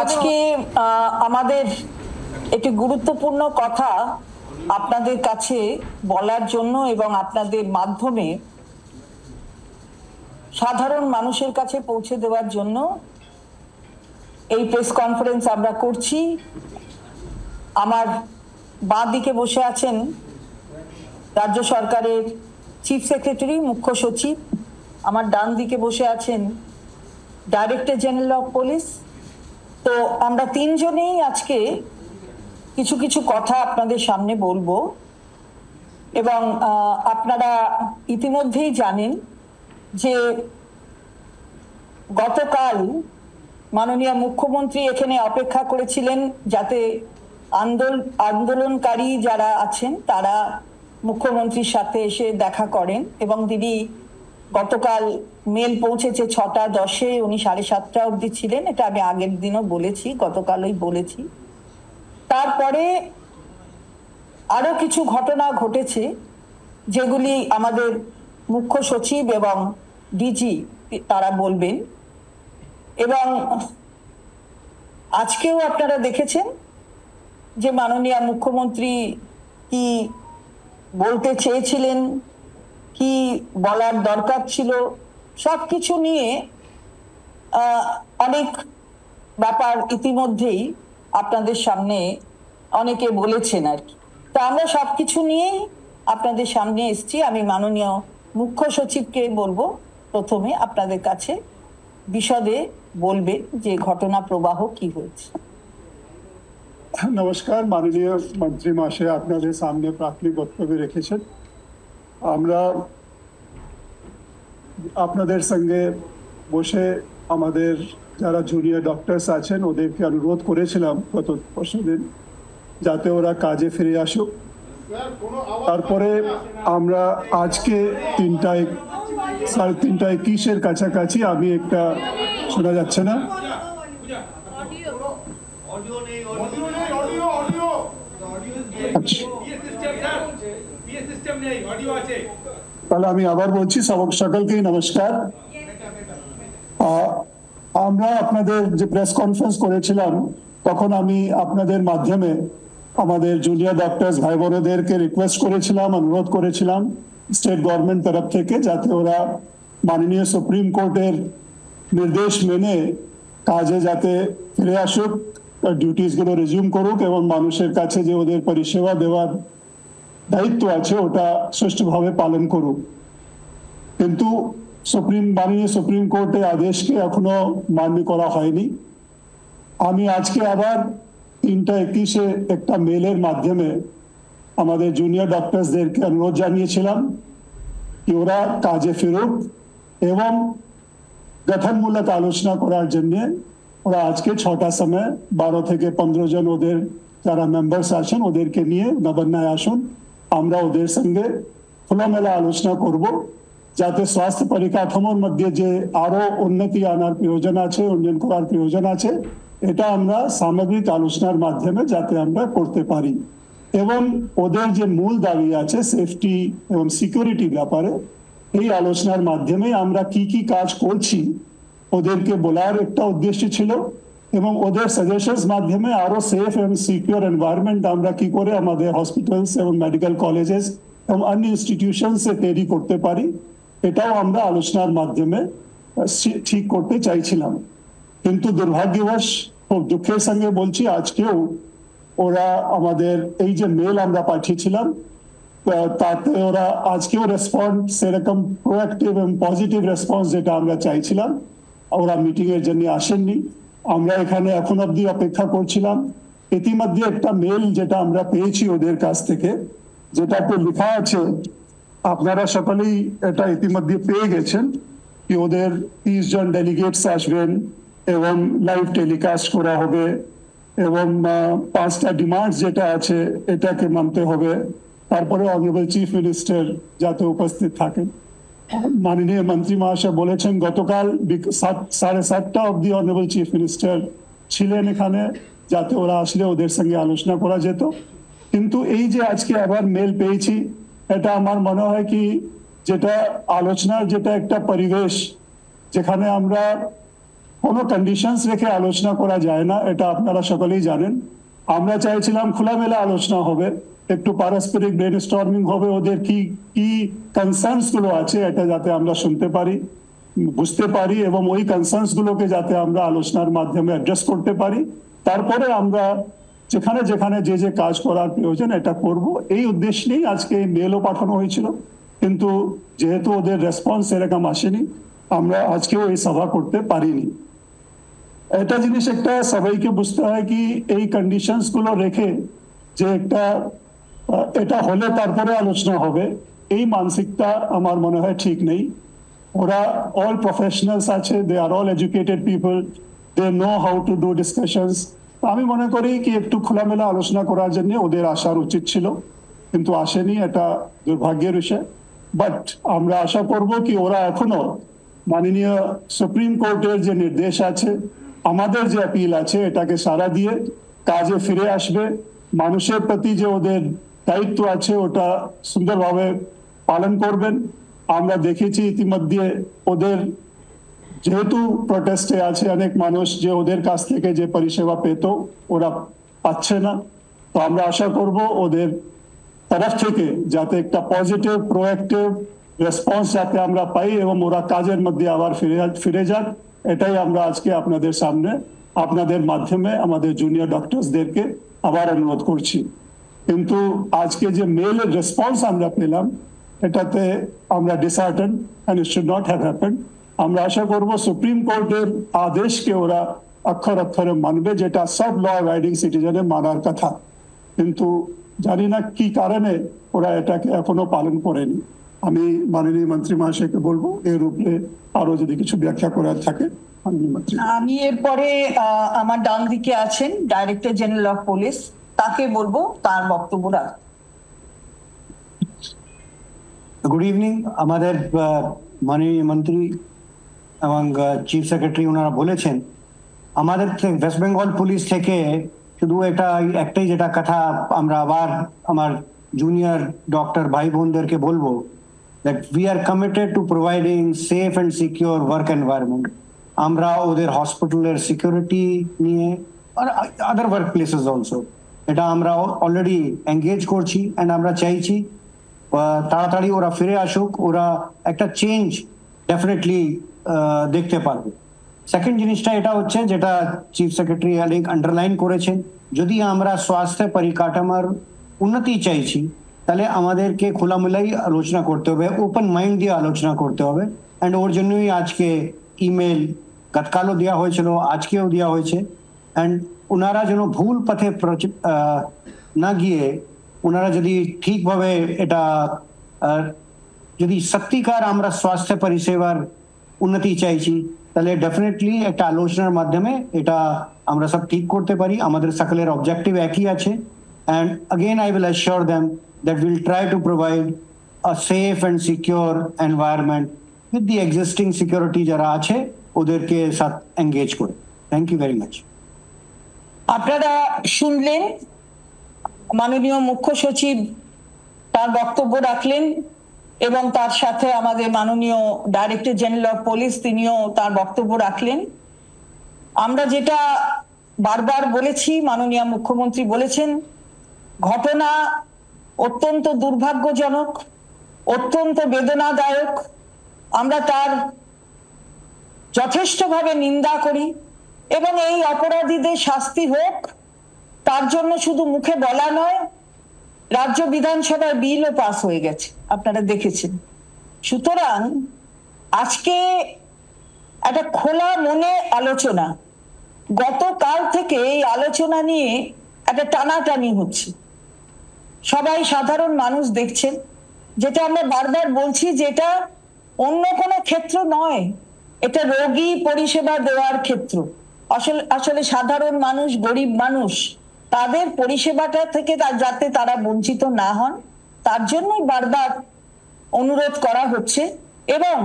আজকে আমাদের একটি গুরুত্বপূর্ণ কথা আপনাদের কাছে বলার জন্য এবং আপনাদের মাধ্যমে সাধারণ মানুষের কাছে পৌঁছে দেওয়ার জন্য এই প্রেস কনফারেন্স আমরা করছি। আমার বাঁ দিকে বসে আছেন রাজ্য সরকারের চিফ সেক্রেটারি, মুখ্য সচিব। আমার ডান দিকে বসে আছেন ডাইরেক্টর জেনারেল অফ পুলিশ। তো আমরা তিনজনেই আজকে কিছু কিছু কথা আপনাদের সামনে বলবো এবং আপনারা ইতিমধ্যেই জানেন যে গতকাল মাননীয় মুখ্যমন্ত্রী এখানে অপেক্ষা করেছিলেন যাতে আন্দোলনকারী যারা আছেন তারা মুখ্যমন্ত্রীর সাথে এসে দেখা করেন এবং তিনি গতকাল মেল পৌঁছেছে 6টা 10-এ, উনি 7:30 অবধি ছিলেন। এটা আমি আগের দিনও বলেছি, গতকালই বলেছি। তারপরে আরো কিছু ঘটনা ঘটেছে যেগুলি আমাদের মুখ্য সচিব এবং ডিজি তারা বলবেন। এবং আজকেও আপনারা দেখেছেন যে মাননীয় মুখ্যমন্ত্রী কি বলতে চেয়েছিলেন, কি বলার দরকার ছিল, সবকিছু নিয়ে অনেক ব্যাপার ইতিমধ্যেই আপনাদের সামনে অনেকে বলেছেন আর কি। তো আমরা সবকিছু নিয়েই আপনাদের সামনে এসেছি। আমি মাননীয় মুখ্য সচিবকে বলবো প্রথমে আপনাদের কাছে বিশদে বলবে যে ঘটনা প্রবাহ কি হয়েছে। নমস্কার মাননীয় মন্ত্রী মহাশয়, আপনাদের সামনে প্রাথমিক বক্তব্য রেখেছেন। আমরা আপনাদের সঙ্গে বসে আমাদের যারা জুনিয়র ডক্টরস আছেন ওদেরকে অনুরোধ করেছিলাম গত পরশুদিন যাতে ওরা কাজে ফিরে আসুক। তারপরে আমরা আজকে 3:30 কাছাকাছি, আমি একটা শোনা যাচ্ছে না, তাহলে আমি আবার বলছি, সকলকেই নমস্কার। আমরা আপনাদের যে প্রেস কনফারেন্স করেছিলাম তখন আমি আপনাদের মাধ্যমে আমাদের জুনিয়র ডক্টরস ভাই বোনেদেরকে রিকোয়েস্ট করেছিলাম, অনুরোধ করেছিলাম স্টেট গভর্নমেন্ট তরফ থেকে যাতে ওরা মাননীয় সুপ্রিম কোর্টের নির্দেশ মেনে কাজে যাতে ফিরে আসুক, ডিউটিস গুলো রিজিউম করুক এবং মানুষের কাছে যে ওদের পরিষেবা দেওয়ার দায়িত্ব আছে ওটা সুষ্ঠুভাবে পালন করুক। কিন্তু মাননীয় সুপ্রিম কোর্টের আদেশকে এখনো মান্য করা হয়নি। আমি আজকে আবার 3:21-এ একটা মেলের মাধ্যমে আমাদের জুনিয়র ডক্টরসদেরকে অনুরোধ জানিয়েছিলাম কি ওরা কাজে ফিরুক এবং গঠনমূলক আলোচনা করার জন্য ওরা আজকে 6টার সময় 12 থেকে 15 জন ওদের যারা মেম্বার্স আছেন ওদেরকে নিয়ে নবান্নায় আসুন। আমরা ওদের সঙ্গে খোলামেলা আলোচনা করব যাতে স্বাস্থ্য পরিকাঠামোর মধ্যে যে আরো উন্নতি আনার প্রয়োজন আছে, উন্নয়ন করার প্রয়োজন আছে, এটা আমরা সামগ্রিক আলোচনার মাধ্যমে যাতে আমরা করতে পারি এবং ওদের যে মূল দাবি আছে সেফটি এবং সিকিউরিটি ব্যাপারে এই আলোচনার মাধ্যমে আমরা কি কি কাজ করছি ওদেরকে বলার একটা উদ্দেশ্য ছিল এবং ওদের সাজেশনস মাধ্যমে আরো সেফ এবং সিকিউর এনভায়রনমেন্ট আমরা কি করে আমাদের হসপিটালস এবং মেডিকেল কলেজেস এবং অন্য ইনস্টিটিউশনস তৈরি করতে পারি এটাও আমরা আলোচনার মাধ্যমে ঠিক করতে চাইছিলাম। কিন্তু দুর্ভাগ্যবশ খুব দুঃখের সঙ্গে বলছি আজকেও ওরা আমাদের এই যে মেল আমরা পাঠিয়েছিলাম তাতে ওরা আজকেও রেসপন্স সেরকম প্রোঅ্যাক্টিভ এবং পজিটিভ রেসপন্স যেটা আমরা চাইছিলাম ওরা মিটিং এর জন্য আসেননি। আমরা এখানে এখন অবধি অপেক্ষা করছিলাম। ইতিমধ্যে একটা মেল যেটা আমরা পেয়েছি ওদের কাছ থেকে যেটাতে লেখা আছে, আপনারা সকলেই এটা ইতিমধ্যে পেয়ে গেছেন কি ওদের 30 জন ডেলিগেটস আসবেন এবং লাইভ টেলিকাস্ট করা হবে এবং 5টা ডিমান্ডস যেটা আছে এটাকে মানতে হবে। তারপরে অনারেবল চিফ মিনিস্টার যাতে উপস্থিত থাকেন। মাননীয় মন্ত্রী মহাশয় বলেছেন গতকাল 7:30 অবধি অনারেবল চিফ মিনিস্টার ছিলেন এখানে যাতে ওরা আসলে ওদের সঙ্গে আলোচনা করা যেত। কিন্তু এই যে আজকে আবার মেল পেয়েছি এটা আমার মনে হয় কি যেটা আলোচনার যেটা একটা পরিবেশ যেখানে আমরা কোনো কন্ডিশনস রেখে আলোচনা করা যায় না, এটা আপনারা সকলেই জানেন। আমরা চাইছিলাম খোলামেলা আলোচনা হবে, একটু পারস্পরিক ব্রেনস্টর্মিং হবে, ওদের কি কি কনসার্নস গুলো আছে এটা যাতে আমরা শুনতে পারি, বুঝতে পারি, এবং ওই কনসার্নস গুলোকে যাতে আমরা আলোচনার মাধ্যমে অ্যাড্রেস করতে পারি। তারপরে আমরা যেখানে যেখানে যে যে কাজ করার প্রয়োজন এটা করব, এই উদ্দেশ্য নিয়েই আজকে মেলও পাঠানো হয়েছিল। কিন্তু যেহেতু ওদের রেসপন্স এরকম আসেনি, আমরা আজকেও এই সভা করতে পারিনি। এটা জিনিস একটা সবাইকে বুঝতে হয় কি এই কন্ডিশনস গুলো রেখে যে একটা এটা হলে তারপরে আলোচনা হবে, এই মানসিকতা আমার মনে হয় ঠিক নেই। ওরা অল প্রফেশনালস আছে, they are all educated people, they know how to do discussions. আমি মনে করি কি একটু খোলামেলা আলোচনা করার জন্য ওদের আসার উচিত ছিল, কিন্তু আসেনি, এটা দুর্ভাগ্যের বিষয়। বাট আমরা আশা করব কি ওরা এখনো মাননীয় সুপ্রিম কোর্টের যে নির্দেশ আছে, আমাদের যে অ্যাপিল আছে, এটাকে সাড়া দিয়ে কাজে ফিরে আসবে। মানুষের প্রতি যে ওদের দায়িত্ব আছে ওটা সুন্দরভাবে পালন করবেন। আমরা দেখেছি ইতিমধ্যে ওদের যেহেতু প্রোটেস্টে আছে অনেক মানুষ, যে ওদের কাছ থেকে যে পরিষেবা পেত ওরা পাচ্ছে না। তো আমরা আশা করব ওদের তরফ থেকে যাতে একটা পজিটিভ প্রোঅ্যাক্টিভ রেসপন্স যাতে আমরা পাই এবং ওরা কাজের মধ্যে আবার ফিরে যাক, এটাই আমরা আজকে আপনাদের সামনে আপনাদের মাধ্যমে আমাদের জুনিয়র ডক্টরসদেরকে আবার অনুরোধ করছি। কিন্তু আজকে যে মেলের রেসপন্স আমরা পেলাম এটাতে আমরা disheartened, and it should not have happened. আমরা আশা করব সুপ্রিম কোর্টের আদেশকে ওরা অক্ষর অক্ষরে মানবে, যেটা সব ল অ্যাবাইডিং সিটিজেনের মানার কথা। কিন্তু জানি না কি কারণে ওরা এটাকে এখনো পালন করেনি। আমি মাননীয় মন্ত্রী মহাশয়কে বলবো এর উপরে আরো যদি কিছু ব্যাখ্যা করার থাকে। মাননীয় মন্ত্রী। আমি এরপরে আমার ডান দিকে আছেন ডাইরেক্টর জেনারেল অফ পুলিশ, তাকে বলবো তার বক্তব্য রাখতে। Good evening. আমাদের মাননীয় মন্ত্রী এবং চিফ সেক্রেটারি ওনারা বলেছেন আমাদের ওয়েস্ট বেঙ্গল পুলিশ থেকে শুধু একটাই যেটা কথা আমরা আবার আমার জুনিয়র ডক্টর ভাই বোনদেরকে বলবো, that we are committed two providing safe and secure work environment. আমরা ওদের হসপিটালের সিকিউরিটি নিয়ে আর আদার ওয়ার্ক প্লেসেস অলসো এটা আমরা অলরেডি এঙ্গেজ করছি, অ্যান্ড আমরা চাইছি তাড়াতাড়ি ওরা ফিরে আসুক, ওরা একটা চেঞ্জ ডেফিনেটলি দেখতে পারবে। সেকেন্ড জিনিসটা এটা হচ্ছে যেটা চিফ সেক্রেটারি অনেক আন্ডারলাইন করেছেন, যদি আমরা স্বাস্থ্য পরিকাঠামোর উন্নতি চাইছি তাহলে আমাদেরকে খোলামেলাই আলোচনা করতে হবে, ওপেন মাইন্ড দিয়ে আলোচনা করতে হবে। অ্যান্ড ওর জন্যই আজকে ইমেল গতকালও দেওয়া হয়েছিল, আজকেও দেওয়া হয়েছে। অ্যান্ড ওনারা যেন ভুল পথে না গিয়ে ওনারা যদি ঠিকভাবে এটা যদি সত্যিকার আমরা স্বাস্থ্য পরিষেবার উন্নতি চাইছি তাহলে ডেফিনেটলি একটা আলোচনার মাধ্যমে এটা আমরা সব ঠিক করতে পারি। আমাদের সকলের অবজেক্টিভ একই আছে। And again I will assure them that we'll try to provide a safe and secure environment with the existing security যারা আছে ওদেরকে সাথ এঙ্গেজ করে। Thank you very much. আপনারা শুনলেন মাননীয় মুখ্য সচিব তার বক্তব্য রাখলেন এবং তার সাথে আমাদের মাননীয় ডাইরেক্টর জেনারেল অফ পুলিশ তিনিও তার বক্তব্য রাখলেন। আমরা যেটা বারবার বলেছি, মাননীয় মুখ্যমন্ত্রী বলেছেন, ঘটনা অত্যন্ত দুর্ভাগ্যজনক, অত্যন্ত বেদনাদায়ক। আমরা তার যথেষ্টভাবে নিন্দা করি এবং এই অপরাধীদের শাস্তি হোক তার জন্য শুধু মুখে বলা নয়, রাজ্য বিধানসভায় বিলও পাস হয়ে গেছে, আপনারা দেখেছেন। সুতরাং আজকে একটা খোলা মনে আলোচনা, গতকাল থেকে এই আলোচনা নিয়ে একটা টানাটানি হচ্ছে, সবাই সাধারণ মানুষ দেখছেন। যেটা আমরা বারবার বলছি, যেটা অন্য কোনো ক্ষেত্র নয়, এটা রোগী পরিষেবা দেওয়ার ক্ষেত্র। আসলে সাধারণ মানুষ, গরিব মানুষ, তাদের পরিষেবাটা থেকে যাতে তারা বঞ্চিত না হন তার জন্যই বারবার অনুরোধ করা হচ্ছে। এবং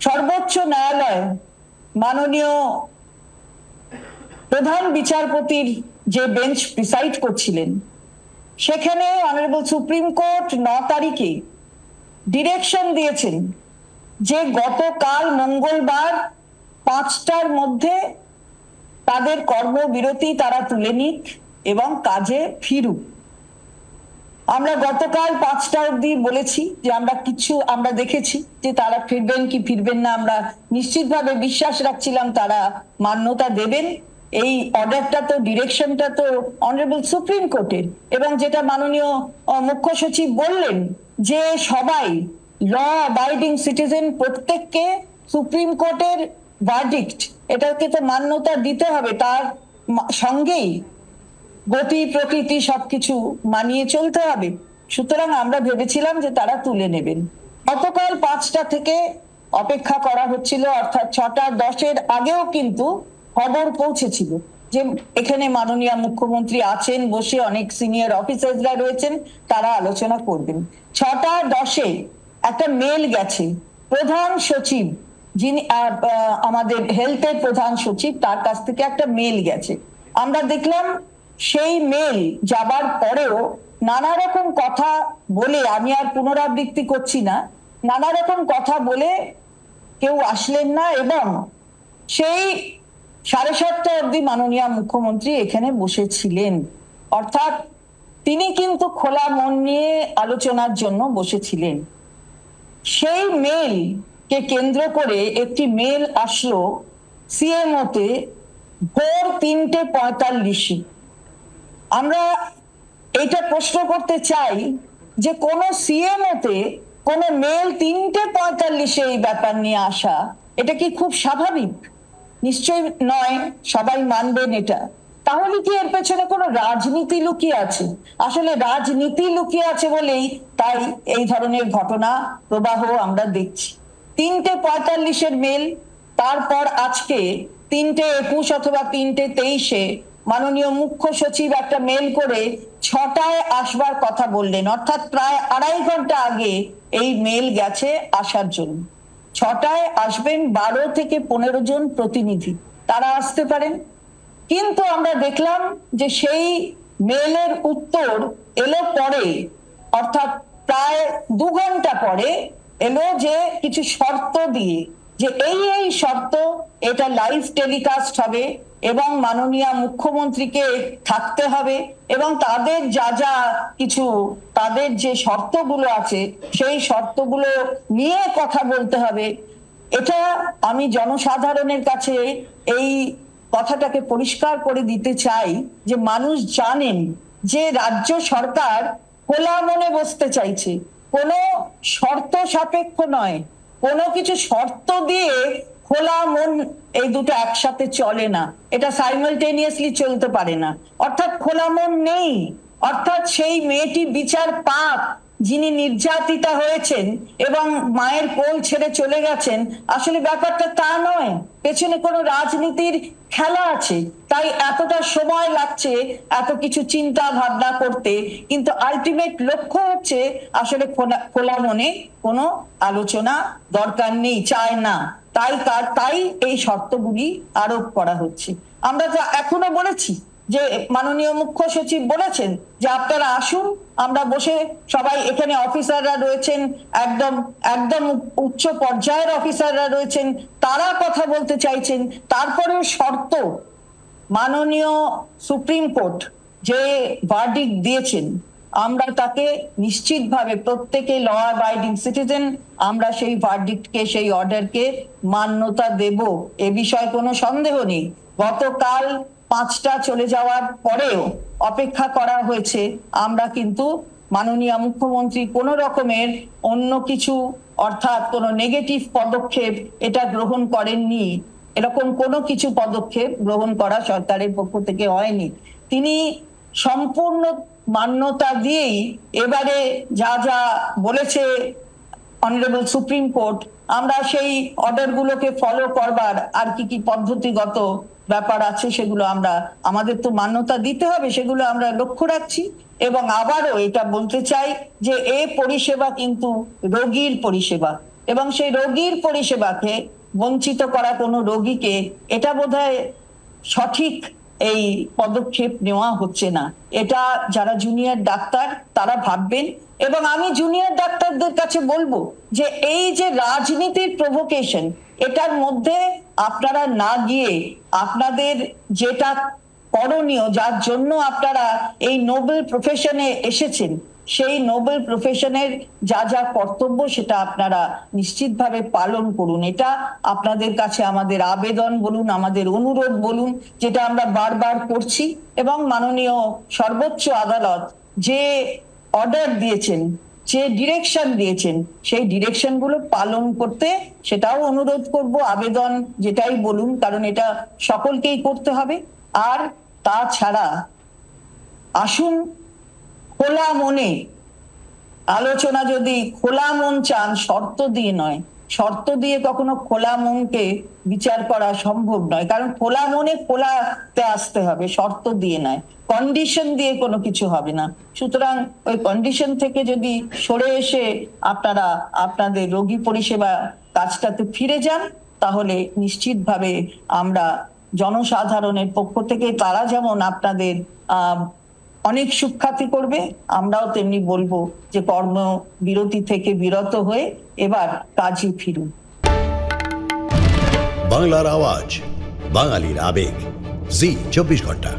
সর্বোচ্চ ন্যায়ালয় মাননীয় প্রধান বিচারপতির যে বেঞ্চ প্রিসাইড করছিলেন, সেখানে অনারেবল সুপ্রিম কোর্ট 9 তারিখে ডিরেকশন দিয়েছেন যে গতকাল মঙ্গলবার 5টার মধ্যে তাদের কর্মবিরতি তারা তুলে নিক এবং কাজে ফিরুক। আমরা গতকাল 5টা অবধি বলেছি যে আমরা দেখেছি যে তারা ফিরবেন কি ফিরবেন না, আমরা নিশ্চিতভাবে বিশ্বাস রাখছিলাম তারা মান্যতা দেবেন। এই অর্ডারটা তো, ডিরেকশনটা তো অনারেবল সুপ্রিম কোর্টের, এবং যেটা মাননীয় মুখ্য সচিব বললেন যে সবাই ল অ্যাবাইডিং সিটিজেন প্রত্যেককে সুপ্রিম কোর্টের ভার্ডিক্ট এটাকে তো মান্যতা দিতে হবে, তার সঙ্গেই গতি প্রকৃতি সবকিছু মানিয়ে চলতে হবে। সুতরাং আমরা ভেবেছিলাম যে তারা তুলে নেবেন। গতকাল 5টা থেকে অপেক্ষা করা হচ্ছিল, অর্থাৎ 6:10 আগেও কিন্তু খবর পৌঁছেছিল যে এখানে মাননীয় মুখ্যমন্ত্রী আছেন বসে, অনেক সিনিয়র অফিসাররা রয়েছেন, তারা আলোচনা করবেন। 6:10 একটা মেল গেছে প্রধান সচিব, যিনি আমাদের হেলথের প্রধান সচিব, তার কাছ থেকে একটা মেল গেছে। আমরা দেখলাম সেই মেল যাবার পরেও নানা রকম কথা বলে, আমি আর পুনরাবৃত্তি করছি না, নানা রকম কথা বলে কেউ আসলেন না, এবং সেই 7:30 অবধি মাননীয় মুখ্যমন্ত্রী এখানে বসেছিলেন। অর্থাৎ তিনি কিন্তু খোলা মন নিয়ে আলোচনার জন্য বসেছিলেন। সেই মেল কে কেন্দ্র করে একটি মেল আসলো সিএমও তে ভোর 3:45। আমরা এটা প্রশ্ন করতে চাই যে কোন সিএমও তে কোন মেল 3:45 এই ব্যাপার নিয়ে আসা, এটা কি খুব স্বাভাবিক? নিশ্চয়ই নয়, সবাই মানবেন এটা। তাহলে কি এর পেছনে কোনো রাজনীতি লুকিয়ে আছে? আসলে রাজনীতি লুকিয়ে আছে বলেই তাই এই ধরনের ঘটনা প্রবাহ আমরা দেখছি। 3:45 মেল, তারপর আজকে 3:21 অথবা 3:23 মাননীয় মুখ্য সচিব একটা মেল করে 6টায় আসবার কথা বললেন, অর্থাৎ প্রায় 2.5 ঘন্টা আগে এই মেল গেছে আসার জন্য। 6টায় আসবেন 12 থেকে 15 জন প্রতিনিধি, তারা আসতে পারেন। কিন্তু আমরা দেখলাম যে সেই মেলের উত্তর এলো পরে, অর্থাৎ প্রায় 2 ঘন্টা পরে এলো, যে কিছু শর্ত দিয়ে, যে এই শর্ত, এটা লাইভ টেলিকাস্ট হবে এবং মাননীয় মুখ্যমন্ত্রীকে থাকতে হবে, এবং তাদের যা কিছু তাদের যে শর্তগুলো আছে সেই শর্তগুলো নিয়ে কথা বলতে হবে। এটা আমি জনসাধারণের কাছে এই কথাটাকে পরিষ্কার করে দিতে চাই যে মানুষ জানেন যে রাজ্য সরকার খোলা মনে বসতে চাইছে, কোনো শর্ত সাপেক্ষ নয়। কোনো কিছু শর্ত দিয়ে খোলা মন, এই দুটো একসাথে চলে না, এটা সাইমালটেনিয়াসলি চলতে পারে না। অর্থাৎ খোলা মন নেই, অর্থাৎ সেই মেয়েটি বিচার পাক, যিনি নির্যাতিতা হয়েছেন এবং মায়ের কোল ছেড়ে চলে গেছেন, আসলে ব্যাপারটা তা নয়, পেছনে কোনো রাজনীতির খেলা আছে, তাই এতটা সময় লাগছে এত কিছু চিন্তা ভাবনা করতে। কিন্তু আলটিমেট লক্ষ্য হচ্ছে আসলে খোলা মনে কোনো আলোচনা দরকার নেই, চায় না, তাই এই শর্তগুলি আরোপ করা হচ্ছে। আমরা যা এখনো বলেছি যে মাননীয় মুখ্য সচিব বলেছেন যে আপনারা আসুন, আমরা বসে সবাই, এখানে অফিসাররা রয়েছেন, একদম একদম উচ্চ পর্যায়ের অফিসাররা রয়েছেন, তারা কথা বলতে চাইছেন। তারপরেও শর্ত, মাননীয় সুপ্রিম কোর্ট যে ভার্ডিক্ট দিয়েছেন, আমরা তাকে নিশ্চিতভাবে প্রত্যেকে ল অ্যাবাইডিং সিটিজেন, আমরা সেই ভার্ডিক্টকে, সেই অর্ডারকে মান্যতা দেব, এ বিষয়ে কোনো সন্দেহ নেই। গতকাল 5টা চলে যাওয়ার পরেও অপেক্ষা করা হয়েছে, আমরা কিন্তু মাননীয় মুখ্যমন্ত্রী কোনো রকমের অন্য কিছু, অর্থাৎ কোনো নেগেটিভ পদক্ষেপ এটা গ্রহণ করেননি, এরকম কোনো কিছু পদক্ষেপ গ্রহণ করা সরকারের পক্ষ থেকে হয়নি। তিনি সম্পূর্ণ মান্যতা দিয়েই এবারে যা বলেছে অনারেবল সুপ্রিম কোর্ট, আমরা সেই অর্ডারগুলোকে ফলো করবার আর কি পদ্ধতিগত ব্যাপার আছে সেগুলো আমরা, আমাদের তো মান্যতা দিতে হবে, সেগুলো আমরা লক্ষ্য রাখছি। এবং আবারও এটা বলতে চাই যে এই পরিষেবা কিন্তু রোগীর পরিষেবা, এবং সেই রোগীর পরিষেবাকে বঞ্চিত করা কোনো রোগীকে, এটা বোধহয় সঠিক এই পদক্ষেপ নেওয়া হচ্ছে না। এটা যারা জুনিয়র ডাক্তার তারা ভাববেন, এবং আমি জুনিয়র ডাক্তারদের কাছে বলবো যে এই যে রাজনীতির প্রভোকেশন, এটার মধ্যে আপনারা না গিয়ে আপনাদের যেটা করণীয়, যার জন্য আপনারা এই নোবেল প্রফেশনে এসেছেন, সেই নোবেল প্রফেশনের যা যা কর্তব্য সেটা আপনারা নিশ্চিতভাবে পালন করুন। এটা আপনাদের কাছে আমাদের আবেদন বলুন, আমাদের অনুরোধ বলুন, যেটা আমরা বারবার করছি। এবং মাননীয় সর্বোচ্চ আদালত যে অর্ডার দিয়েছেন, যে ডিরেকশন দিয়েছেন, সেই ডিরেকশনগুলো পালন করতে সেটাও অনুরোধ করব, আবেদন যেটাই বলুন, কারণ এটা সকলকেই করতে হবে। আর তাছাড়া আসুন খোলা মনে আলোচনা, যদি খোলা মন চান, শর্ত দিয়ে নয়। শর্ত দিয়ে কখনো খোলা মনকে বিচার করা সম্ভব নয়, কারণ খোলা মনে খোলাতে আসতে হবে, শর্ত দিয়ে নয়। কন্ডিশন দিয়ে কোনো কিছু হবে না। সুতরাং ওই কন্ডিশন থেকে যদি সরে এসে আপনারা আপনাদের রোগী পরিষেবা কাজটাতে ফিরে যান, তাহলে নিশ্চিতভাবে আমরা জনসাধারণের পক্ষ থেকে তারা যেমন আপনাদের অনেক সুখ্যাতি করবে, আমরাও তেমনি বলবো যে কর্মবিরতি থেকে বিরত হয়ে এবার কাজে ফিরুন। বাংলার আওয়াজ, বাঙালির আবেগ, জি 24 ঘন্টা।